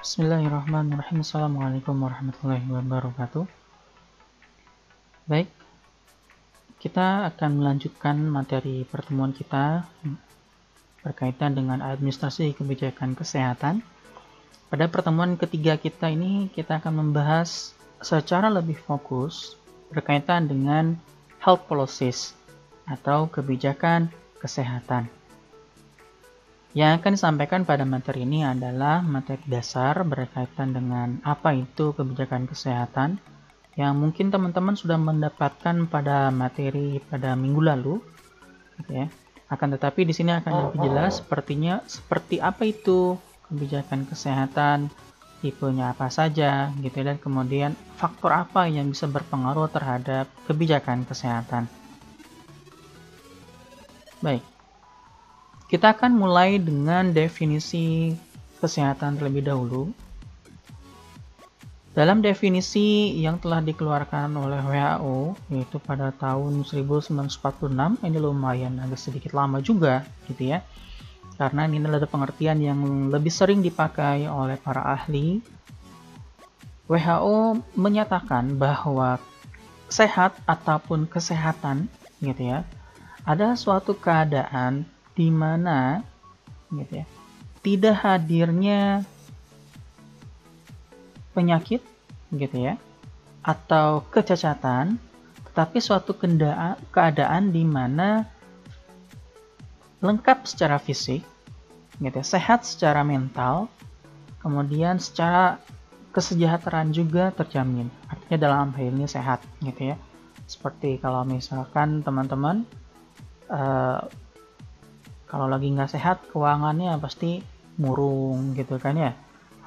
Bismillahirrahmanirrahim. Assalamualaikum warahmatullahi wabarakatuh. Baik, kita akan melanjutkan materi pertemuan kita berkaitan dengan administrasi kebijakan kesehatan. Pada pertemuan ketiga kita ini, kita akan membahas secara lebih fokus berkaitan dengan health policies atau kebijakan kesehatan. Yang akan disampaikan pada materi ini adalah materi dasar berkaitan dengan apa itu kebijakan kesehatan yang mungkin teman-teman sudah mendapatkan pada materi pada minggu lalu, gitu ya. Akan tetapi di sini akan lebih jelas seperti apa itu kebijakan kesehatan, tipenya apa saja, gitu ya, dan kemudian faktor apa yang bisa berpengaruh terhadap kebijakan kesehatan. Baik. Kita akan mulai dengan definisi kesehatan terlebih dahulu. Dalam definisi yang telah dikeluarkan oleh WHO, yaitu pada tahun 1946, ini lumayan agak sedikit lama juga, gitu ya. Karena ini adalah pengertian yang lebih sering dipakai oleh para ahli. WHO menyatakan bahwa sehat ataupun kesehatan, gitu ya, ada suatu keadaan di mana gitu ya, tidak hadirnya penyakit gitu ya atau kecacatan, tetapi suatu keadaan di mana lengkap secara fisik gitu ya, sehat secara mental, kemudian secara kesejahteraan juga terjamin. Artinya dalam hal ini sehat gitu ya. Seperti kalau misalkan teman-teman kalau lagi nggak sehat, keuangannya pasti murung gitu kan ya.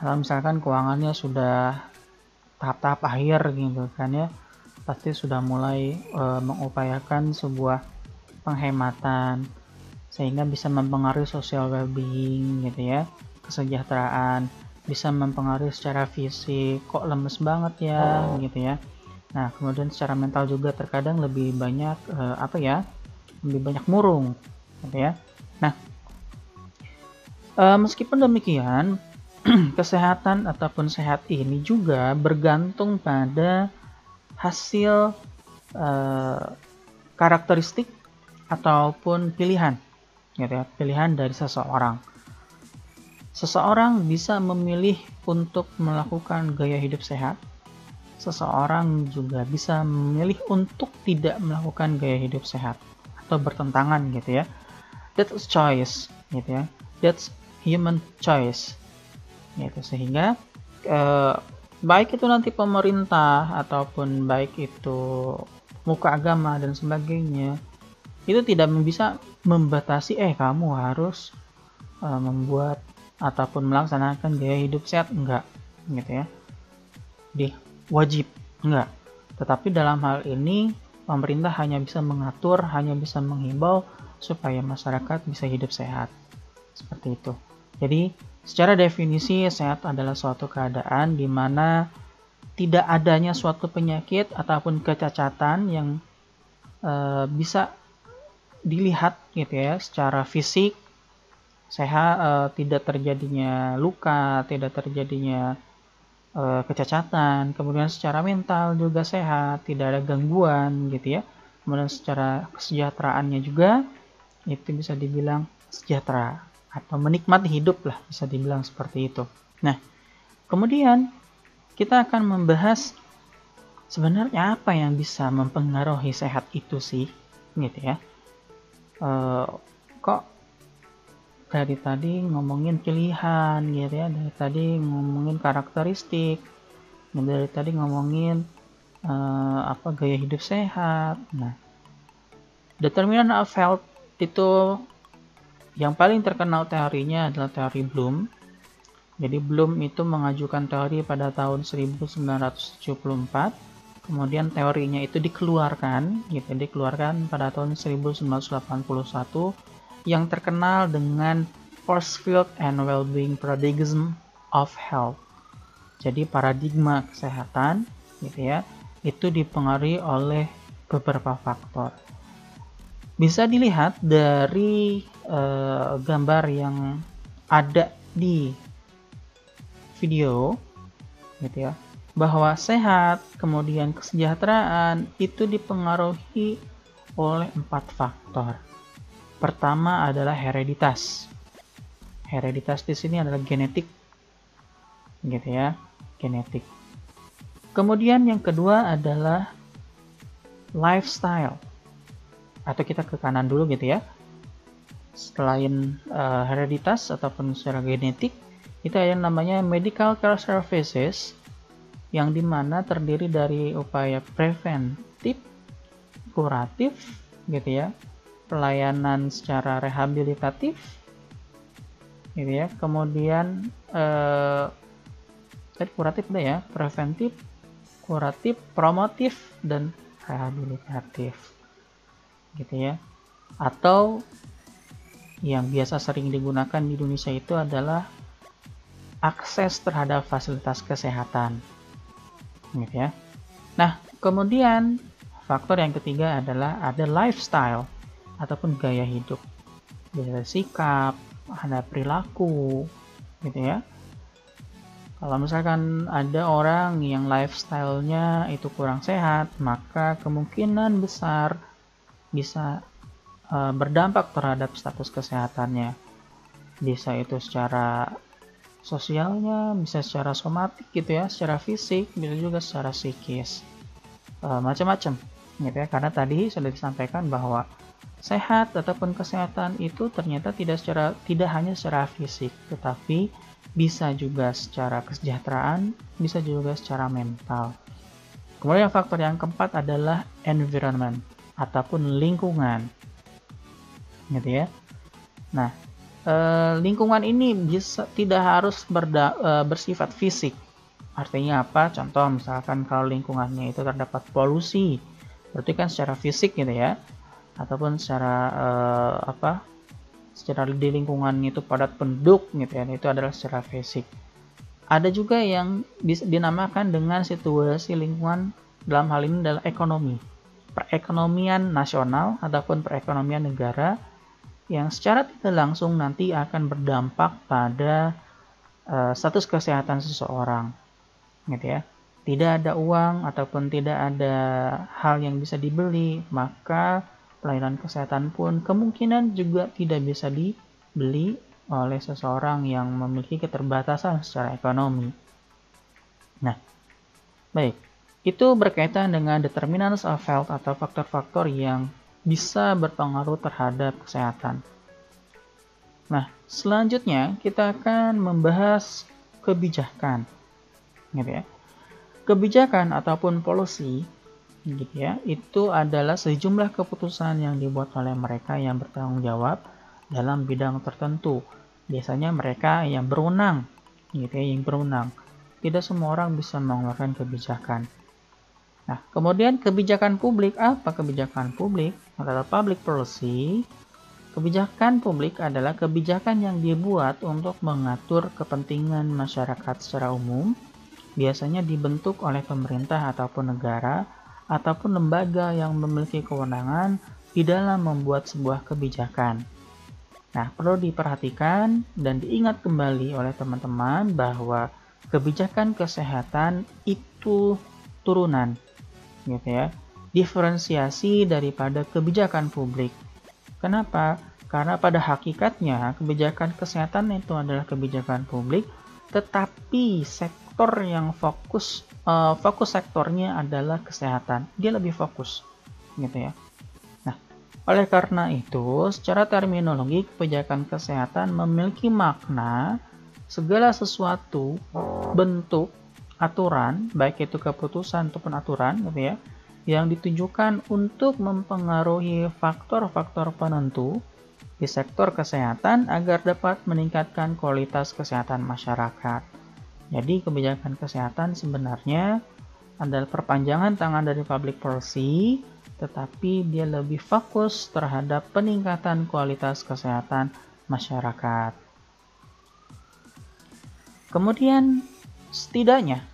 Kalau misalkan keuangannya sudah tahap-tahap akhir gitu kan ya, pasti sudah mulai mengupayakan sebuah penghematan sehingga bisa mempengaruhi social well-being gitu ya, kesejahteraan, bisa mempengaruhi secara fisik, kok lemes banget ya gitu ya. Nah, kemudian secara mental juga terkadang lebih banyak lebih banyak murung gitu ya. Nah, meskipun demikian, kesehatan ataupun sehat ini juga bergantung pada hasil karakteristik ataupun pilihan, gitu ya, pilihan dari seseorang. Seseorang bisa memilih untuk melakukan gaya hidup sehat. Seseorang juga bisa memilih untuk tidak melakukan gaya hidup sehat atau bertentangan gitu ya. That's choice, gitu ya. That's human choice, gitu. Sehingga baik itu nanti pemerintah ataupun baik itu muka agama dan sebagainya, itu tidak bisa membatasi kamu harus membuat ataupun melaksanakan gaya hidup sehat, enggak, gitu ya. Wajib, enggak. Tetapi dalam hal ini pemerintah hanya bisa mengatur, hanya bisa menghimbau supaya masyarakat bisa hidup sehat. Seperti itu. Jadi, secara definisi sehat adalah suatu keadaan di mana tidak adanya suatu penyakit ataupun kecacatan yang bisa dilihat gitu ya secara fisik sehat, tidak terjadinya luka, tidak terjadinya kecacatan, kemudian secara mental juga sehat, tidak ada gangguan gitu ya. Kemudian secara kesejahteraannya juga itu bisa dibilang sejahtera atau menikmati hidup lah, bisa dibilang seperti itu. Nah, kemudian kita akan membahas sebenarnya apa yang bisa mempengaruhi sehat itu sih, gitu ya. Kok dari tadi ngomongin pilihan gitu ya, dari tadi ngomongin karakteristik, dari tadi ngomongin gaya hidup sehat. Nah, determinant of health itu yang paling terkenal teorinya adalah teori Bloom. Jadi Bloom itu mengajukan teori pada tahun 1974. Kemudian teorinya itu dikeluarkan pada tahun 1981 yang terkenal dengan Force Field and Well-being Paradigm of Health. Jadi paradigma kesehatan gitu ya, itu dipengaruhi oleh beberapa faktor. Bisa dilihat dari gambar yang ada di video, gitu ya, bahwa sehat, kemudian kesejahteraan itu dipengaruhi oleh 4 faktor. Pertama adalah hereditas. Hereditas di sini adalah genetik, gitu ya, genetik. Kemudian yang kedua adalah lifestyle, atau kita ke kanan dulu gitu ya. Selain hereditas ataupun secara genetik, itu ada yang namanya medical care services, yang dimana terdiri dari upaya preventif, kuratif, gitu ya, pelayanan secara rehabilitatif, gitu ya. Kemudian tadi kuratif udah ya, preventif, kuratif, promotif, dan rehabilitatif, gitu ya. Atau yang biasa sering digunakan di Indonesia itu adalah akses terhadap fasilitas kesehatan, gitu ya. Nah, kemudian faktor yang ketiga adalah ada lifestyle ataupun gaya hidup, bisa sikap, ada perilaku, gitu ya. Kalau misalkan ada orang yang lifestyle-nya itu kurang sehat, maka kemungkinan besar bisa berdampak terhadap status kesehatannya. Bisa itu secara sosialnya, bisa secara somatik gitu ya, secara fisik, bisa juga secara psikis, macam-macam gitu ya. Karena tadi sudah disampaikan bahwa sehat ataupun kesehatan itu ternyata tidak hanya secara fisik, tetapi bisa juga secara kesejahteraan, bisa juga secara mental. Kemudian faktor yang keempat adalah environment ataupun lingkungan, gitu ya. Nah, lingkungan ini tidak harus bersifat fisik. Artinya apa? Contoh misalkan kalau lingkungannya itu terdapat polusi, berarti kan secara fisik gitu ya, ataupun secara secara di lingkungan itu padat penduduk gitu ya, itu adalah secara fisik. Ada juga yang bisa dinamakan dengan situasi lingkungan, dalam hal ini adalah ekonomi, perekonomian nasional ataupun perekonomian negara, yang secara tidak langsung nanti akan berdampak pada status kesehatan seseorang, gitu ya. Tidak ada uang ataupun tidak ada hal yang bisa dibeli, maka pelayanan kesehatan pun kemungkinan juga tidak bisa dibeli oleh seseorang yang memiliki keterbatasan secara ekonomi. Nah, baik, itu berkaitan dengan determinants of health atau faktor-faktor yang bisa berpengaruh terhadap kesehatan. Nah, selanjutnya kita akan membahas kebijakan, gitu ya. Kebijakan ataupun policy, gitu ya, itu adalah sejumlah keputusan yang dibuat oleh mereka yang bertanggung jawab dalam bidang tertentu. Biasanya mereka yang berwenang, gitu ya, yang berwenang. Tidak semua orang bisa mengeluarkan kebijakan. Nah, kemudian kebijakan publik. Apa kebijakan publik? Adalah public policy. Kebijakan publik adalah kebijakan yang dibuat untuk mengatur kepentingan masyarakat secara umum, biasanya dibentuk oleh pemerintah ataupun negara, ataupun lembaga yang memiliki kewenangan di dalam membuat sebuah kebijakan. Nah, perlu diperhatikan dan diingat kembali oleh teman-teman bahwa kebijakan kesehatan itu turunan, gitu ya, diferensiasi daripada kebijakan publik. Kenapa? Karena pada hakikatnya kebijakan kesehatan itu adalah kebijakan publik, tetapi sektor yang fokus sektornya adalah kesehatan. Dia lebih fokus, gitu ya. Nah, oleh karena itu, secara terminologi kebijakan kesehatan memiliki makna segala sesuatu bentuk aturan, baik itu keputusan ataupun aturan, gitu ya, yang ditujukan untuk mempengaruhi faktor-faktor penentu di sektor kesehatan agar dapat meningkatkan kualitas kesehatan masyarakat. Jadi kebijakan kesehatan sebenarnya adalah perpanjangan tangan dari public policy, tetapi dia lebih fokus terhadap peningkatan kualitas kesehatan masyarakat. Kemudian setidaknya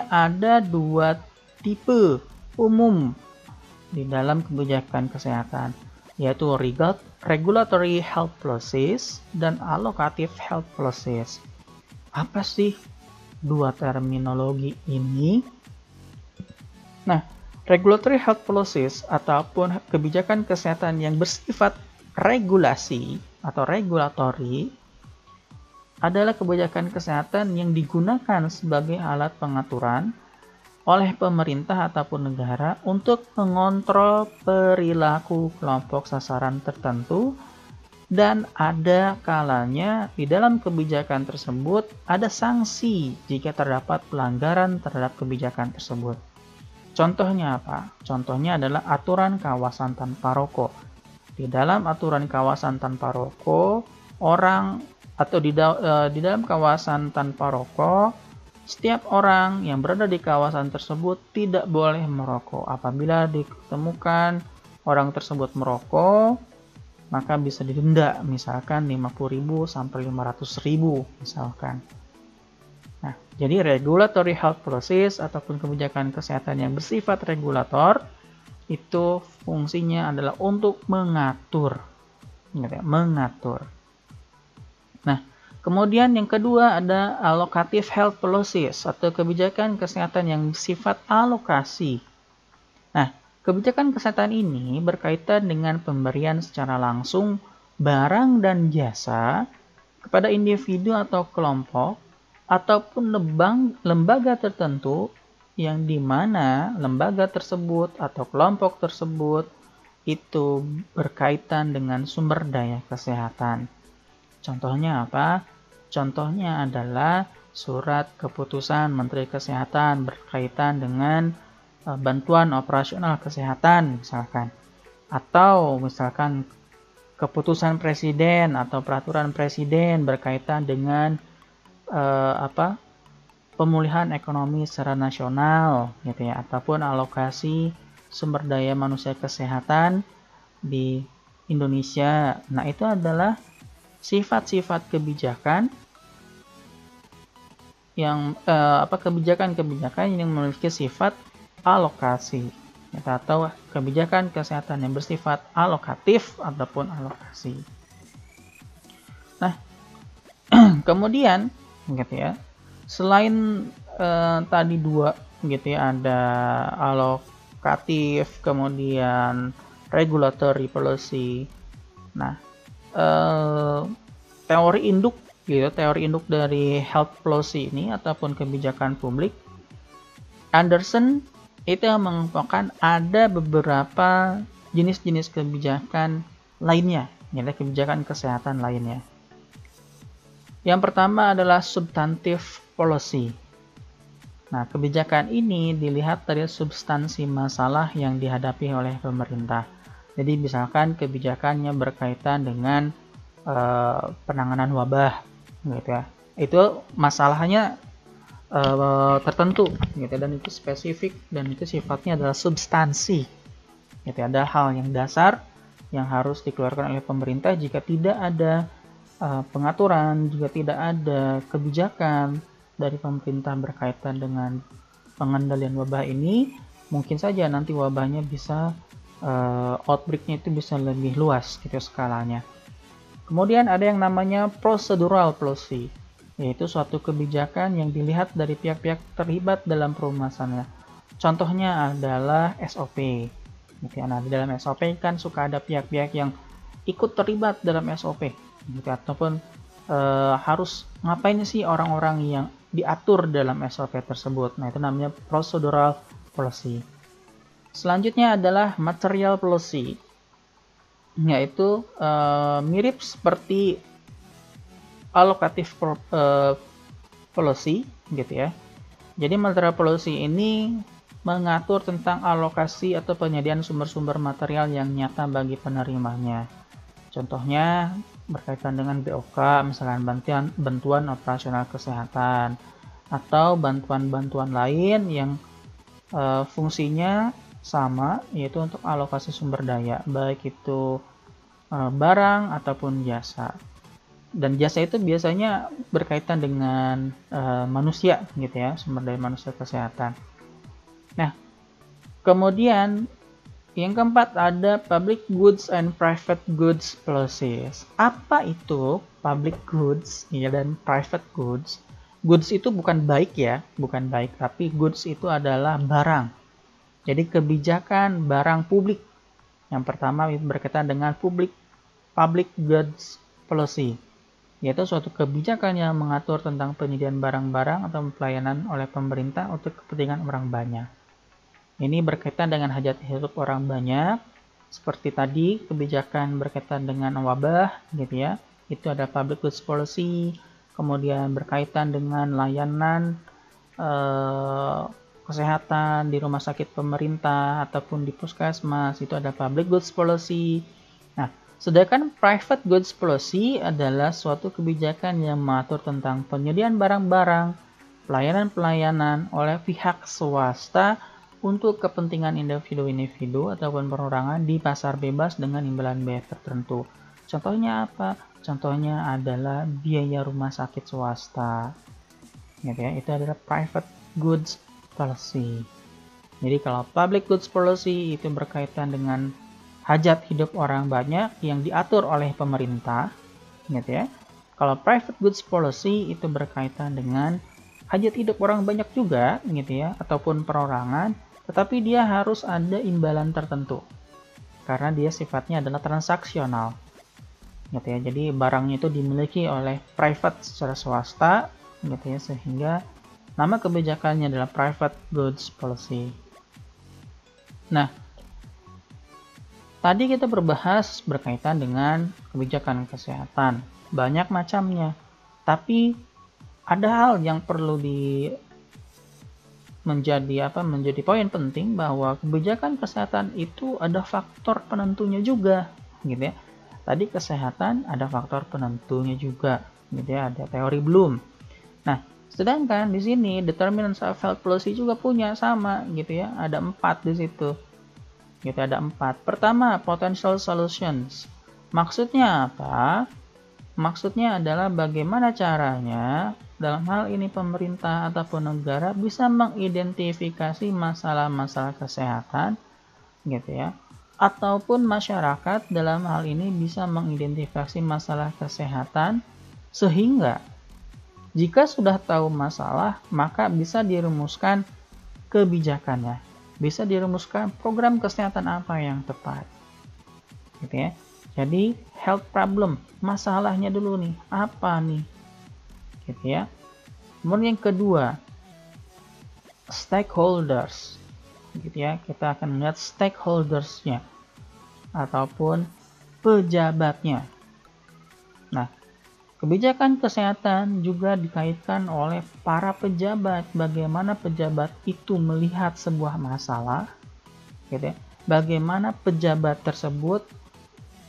ada 2 tipe umum di dalam kebijakan kesehatan, yaitu regulatory health policies dan allocative health policies. Apa sih dua terminologi ini? Nah, regulatory health policies ataupun kebijakan kesehatan yang bersifat regulasi atau regulatory adalah kebijakan kesehatan yang digunakan sebagai alat pengaturan oleh pemerintah ataupun negara untuk mengontrol perilaku kelompok sasaran tertentu, dan ada kalanya di dalam kebijakan tersebut ada sanksi jika terdapat pelanggaran terhadap kebijakan tersebut. Contohnya apa? Contohnya adalah aturan kawasan tanpa rokok. Di dalam aturan kawasan tanpa rokok, orang atau di dalam kawasan tanpa rokok, setiap orang yang berada di kawasan tersebut tidak boleh merokok. Apabila ditemukan orang tersebut merokok, maka bisa didenda misalkan 50.000 sampai 500.000 misalkan. Nah, jadi regulatory health policies ataupun kebijakan kesehatan yang bersifat regulator itu fungsinya adalah untuk mengatur. Ingat ya, mengatur. Nah, kemudian yang kedua ada allocative health policies atau kebijakan kesehatan yang bersifat alokasi. Nah, kebijakan kesehatan ini berkaitan dengan pemberian secara langsung barang dan jasa kepada individu atau kelompok ataupun lembaga tertentu yang dimana lembaga tersebut atau kelompok tersebut itu berkaitan dengan sumber daya kesehatan. Contohnya apa? Contohnya adalah surat keputusan Menteri Kesehatan berkaitan dengan bantuan operasional kesehatan misalkan, atau misalkan keputusan presiden atau peraturan presiden berkaitan dengan pemulihan ekonomi secara nasional gitu ya, ataupun alokasi sumber daya manusia kesehatan di Indonesia. Nah, itu adalah sifat-sifat kebijakan yang kebijakan yang memiliki sifat alokasi atau kebijakan kesehatan yang bersifat alokatif ataupun alokasi. Nah, kemudian gitu ya, selain tadi dua gitu ya, ada alokatif kemudian regulatory policy. Nah, teori induk dari health policy ini ataupun kebijakan publik, Anderson itu mengemukakan ada beberapa jenis-jenis kebijakan lainnya, yaitu kebijakan kesehatan lainnya. Yang pertama adalah substantive policy. Nah, kebijakan ini dilihat dari substansi masalah yang dihadapi oleh pemerintah. Jadi misalkan kebijakannya berkaitan dengan penanganan wabah, gitu ya. Itu masalahnya tertentu, gitu, dan itu spesifik dan itu sifatnya adalah substansi. Gitu, ada hal yang dasar yang harus dikeluarkan oleh pemerintah. Jika tidak ada pengaturan, jika tidak ada kebijakan dari pemerintah berkaitan dengan pengendalian wabah ini, mungkin saja nanti wabahnya bisa outbreak-nya itu bisa lebih luas gitu skalanya. Kemudian ada yang namanya procedural policy, yaitu suatu kebijakan yang dilihat dari pihak-pihak terlibat dalam permasalahannya. Contohnya adalah SOP. Nah, di dalam SOP kan suka ada pihak-pihak yang ikut terlibat dalam SOP, gitu, ataupun harus ngapain sih orang-orang yang diatur dalam SOP tersebut. Nah, itu namanya procedural policy. Selanjutnya adalah material policy, yaitu mirip seperti allocative policy gitu ya. Jadi material policy ini mengatur tentang alokasi atau penyediaan sumber-sumber material yang nyata bagi penerimanya. Contohnya berkaitan dengan BOK, misalkan bantuan operasional kesehatan, atau bantuan-bantuan lain yang fungsinya sama, yaitu untuk alokasi sumber daya, baik itu barang ataupun jasa. Dan jasa itu biasanya berkaitan dengan manusia gitu ya, sumber daya manusia kesehatan. Nah, kemudian yang keempat ada public goods and private goods policies. Apa itu public goods ya dan private goods? Goods itu bukan baik ya, bukan baik, tapi goods itu adalah barang. Jadi kebijakan barang publik. Yang pertama berkaitan dengan public goods policy, yaitu suatu kebijakan yang mengatur tentang penyediaan barang-barang atau pelayanan oleh pemerintah untuk kepentingan orang banyak. Ini berkaitan dengan hajat hidup orang banyak, seperti tadi kebijakan berkaitan dengan wabah, gitu ya. Itu ada public goods policy. Kemudian berkaitan dengan layanan kesehatan di rumah sakit pemerintah ataupun di puskesmas, itu ada public goods policy. Nah, sedangkan private goods policy adalah suatu kebijakan yang mengatur tentang penyediaan barang-barang, pelayanan-pelayanan oleh pihak swasta untuk kepentingan individu-individu ataupun perorangan di pasar bebas dengan imbalan biaya tertentu. Contohnya apa? Contohnya adalah biaya rumah sakit swasta. Gitu ya, itu adalah private goods policy. Jadi kalau public goods policy itu berkaitan dengan hajat hidup orang banyak yang diatur oleh pemerintah, gitu ya. Kalau private goods policy itu berkaitan dengan hajat hidup orang banyak juga, gitu ya, ataupun perorangan, tetapi dia harus ada imbalan tertentu. Karena dia sifatnya adalah transaksional. Gitu ya. Jadi barangnya itu dimiliki oleh private secara swasta, gitu ya, sehingga nama kebijakannya adalah private goods policy. Nah, tadi kita berbahas berkaitan dengan kebijakan kesehatan, banyak macamnya. Tapi ada hal yang perlu menjadi poin penting, bahwa kebijakan kesehatan itu ada faktor penentunya juga, gitu ya. Tadi kesehatan ada faktor penentunya juga, gitu ya, ada teori Bloom. Nah, sedangkan di sini determinants of health policy juga punya sama, gitu ya, ada 4 di situ. Gitu, ada 4. Pertama, potential solutions. Maksudnya apa? Maksudnya adalah bagaimana caranya dalam hal ini pemerintah ataupun negara bisa mengidentifikasi masalah-masalah kesehatan, gitu ya, ataupun masyarakat dalam hal ini bisa mengidentifikasi masalah kesehatan, sehingga jika sudah tahu masalah, maka bisa dirumuskan kebijakannya, bisa dirumuskan program kesehatan apa yang tepat, gitu ya. Jadi health problem, masalahnya dulu nih, apa nih, gitu ya. Kemudian yang kedua, stakeholders, gitu ya. Kita akan melihat stakeholdersnya ataupun pejabatnya. Nah, kebijakan kesehatan juga dikaitkan oleh para pejabat. Bagaimana pejabat itu melihat sebuah masalah, gitu ya. Bagaimana pejabat tersebut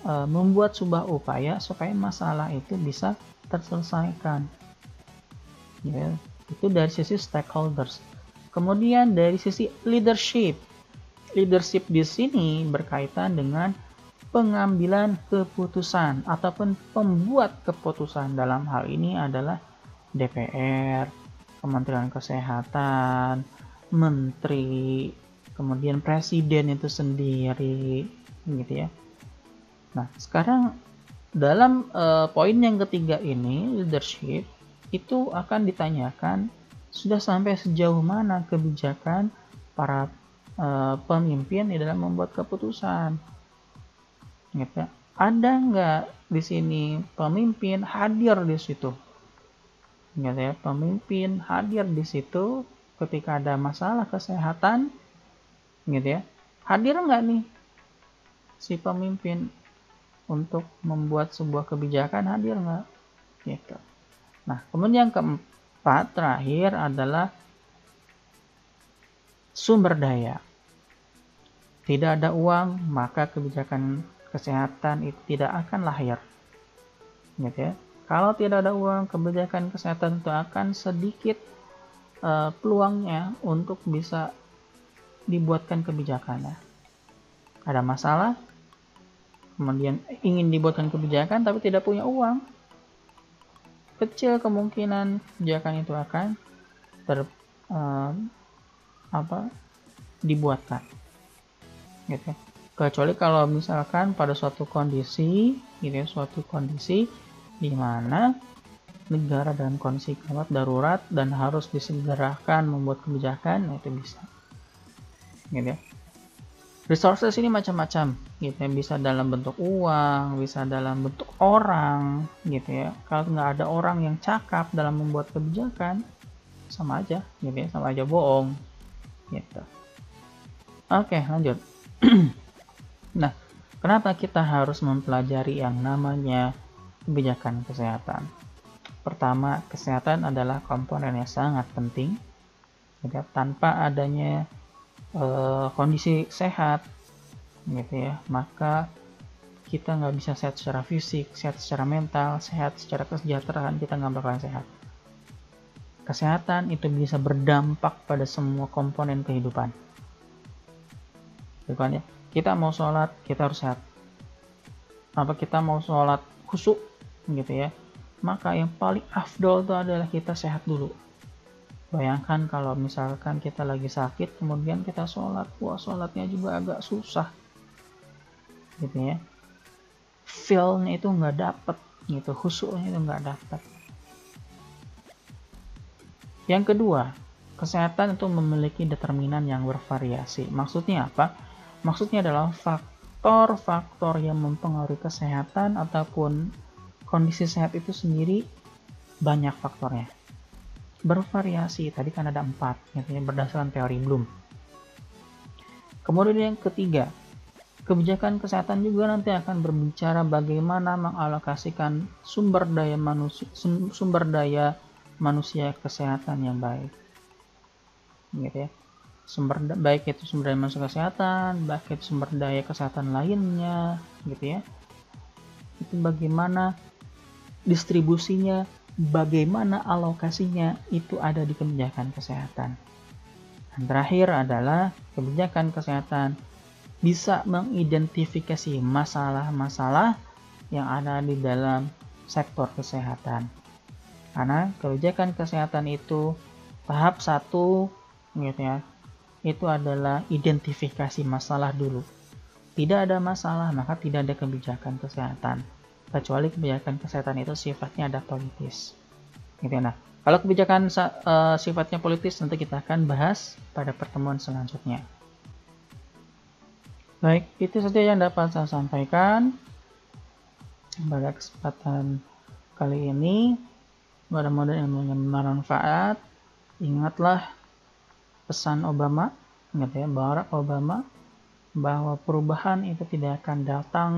membuat sebuah upaya supaya masalah itu bisa terselesaikan. Ya, itu dari sisi stakeholders. Kemudian dari sisi leadership. Leadership di sini berkaitan dengan pengambilan keputusan ataupun pembuat keputusan. Dalam hal ini adalah DPR, Kementerian Kesehatan, Menteri, kemudian Presiden itu sendiri, gitu ya. Nah, sekarang dalam poin yang ketiga ini, leadership, itu akan ditanyakan sudah sampai sejauh mana kebijakan para pemimpin di dalam membuat keputusan. Gitu. Ada nggak di sini pemimpin hadir di situ? Gitu ya, pemimpin hadir di situ ketika ada masalah kesehatan, gitu ya. Hadir nggak nih si pemimpin untuk membuat sebuah kebijakan, hadir nggak? Gitu. Nah, kemudian yang keempat terakhir adalah sumber daya. Tidak ada uang, maka kebijakan kesehatan itu tidak akan lahir. Gitu ya. Kalau tidak ada uang, kebijakan kesehatan itu akan sedikit peluangnya untuk bisa dibuatkan kebijakannya. Ada masalah, kemudian ingin dibuatkan kebijakan tapi tidak punya uang, kecil kemungkinan kebijakan itu akan dibuatkan, gitu. Kecuali kalau misalkan pada suatu kondisi, gitu ya, suatu kondisi di mana negara dalam kondisi gawat darurat dan harus disegerakan membuat kebijakan, nah itu bisa, gitu ya. Resources ini macam-macam, gitu ya. Bisa dalam bentuk uang, bisa dalam bentuk orang, gitu ya. Kalau nggak ada orang yang cakap dalam membuat kebijakan, sama aja, gitu ya, sama aja bohong, gitu. Oke, lanjut. Nah, kenapa kita harus mempelajari yang namanya kebijakan kesehatan? Pertama, kesehatan adalah komponen yang sangat penting. Ya, tanpa adanya kondisi sehat, gitu ya, maka kita nggak bisa sehat secara fisik, sehat secara mental, sehat secara kesejahteraan, kita nggak bakalan sehat. Kesehatan itu bisa berdampak pada semua komponen kehidupan. Bukan ya? Kita mau sholat, kita harus sehat. Apa kita mau sholat khusyuk, gitu ya? Maka yang paling afdol itu adalah kita sehat dulu. Bayangkan kalau misalkan kita lagi sakit, kemudian kita sholat, wah sholatnya juga agak susah, gitu ya. Feel-nya itu nggak dapet, gitu, khusyuknya itu nggak dapet. Yang kedua, kesehatan itu memiliki determinan yang bervariasi. Maksudnya apa? Maksudnya adalah faktor-faktor yang mempengaruhi kesehatan ataupun kondisi sehat itu sendiri banyak faktornya. Bervariasi, tadi kan ada 4, gitu ya, berdasarkan teori Bloom. Kemudian yang ketiga, kebijakan kesehatan juga nanti akan berbicara bagaimana mengalokasikan sumber daya manusia kesehatan yang baik, gitu ya. Baik itu sumber daya manusia kesehatan, baik itu sumber daya kesehatan lainnya, gitu ya. Itu bagaimana distribusinya, bagaimana alokasinya, itu ada di kebijakan kesehatan. Dan terakhir adalah kebijakan kesehatan bisa mengidentifikasi masalah-masalah yang ada di dalam sektor kesehatan. Karena kebijakan kesehatan itu tahap 1, gitu ya, itu adalah identifikasi masalah dulu. Tidak ada masalah, maka tidak ada kebijakan kesehatan. Kecuali kebijakan kesehatan itu sifatnya ada politis. Gitu ya. Nah, kalau kebijakan sifatnya politis nanti kita akan bahas pada pertemuan selanjutnya. Baik, itu saja yang dapat saya sampaikan pada kesempatan kali ini. Mudah-mudahan ilmunya bermanfaat. Ingatlah pesan Obama, gitu ya, Barack Obama, bahwa perubahan itu tidak akan datang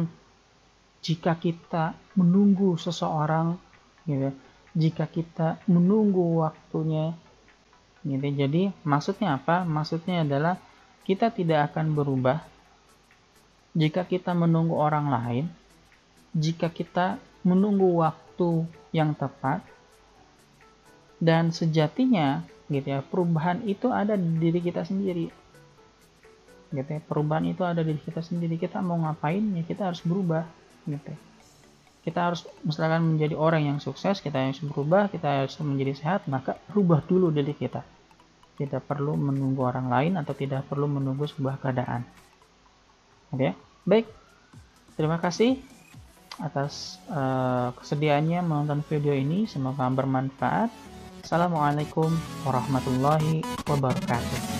jika kita menunggu seseorang, gitu. Jika kita menunggu waktunya, gitu. Jadi maksudnya apa? Maksudnya adalah kita tidak akan berubah jika kita menunggu orang lain, jika kita menunggu waktu yang tepat, dan sejatinya, gitu ya, perubahan itu ada di diri kita sendiri. Gitu ya, perubahan itu ada di diri kita sendiri. Kita mau ngapain ya kita harus berubah, gitu. Kita harus misalkan menjadi orang yang sukses, kita harus berubah, kita harus menjadi sehat, maka rubah dulu diri kita. Tidak perlu menunggu orang lain atau tidak perlu menunggu sebuah keadaan. Oke, baik. Terima kasih atas kesediaannya menonton video ini. Semoga bermanfaat. Assalamualaikum warahmatullahi wabarakatuh.